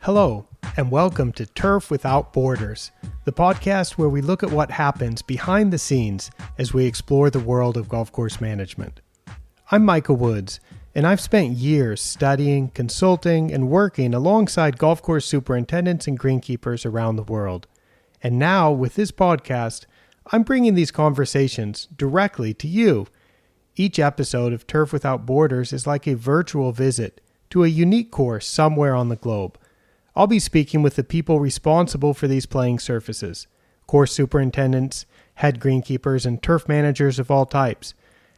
Hello, and welcome to Turf Without Borders, the podcast where we look at what happens behind the scenes as we explore the world of golf course management. I'm Micah Woods, and I've spent years studying, consulting, and working alongside golf course superintendents and greenkeepers around the world. And now, with this podcast, I'm bringing these conversations directly to you. Each episode of Turf Without Borders is like a virtual visit to a unique course somewhere on the globe. I'll be speaking with the people responsible for these playing surfaces, course superintendents, head greenkeepers, and turf managers of all types,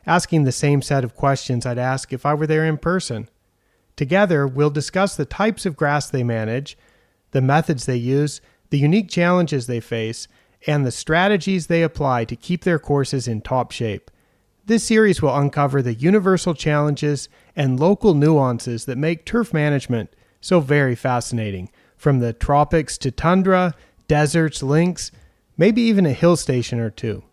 asking the same set of questions I'd ask if I were there in person. Together, we'll discuss the types of grass they manage, the methods they use, the unique challenges they face, and the strategies they apply to keep their courses in top shape. This series will uncover the universal challenges and local nuances that make turf management so very fascinating, from the tropics to tundra, deserts, links, maybe even a hill station or two.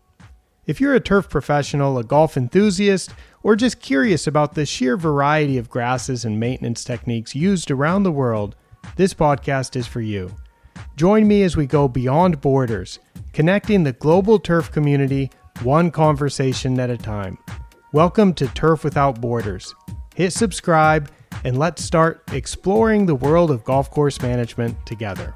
If you're a turf professional, a golf enthusiast, or just curious about the sheer variety of grasses and maintenance techniques used around the world, this podcast is for you. Join me as we go beyond borders, connecting the global turf community one conversation at a time. Welcome to Turf Without Borders. Hit subscribe, and let's start exploring the world of golf course management together.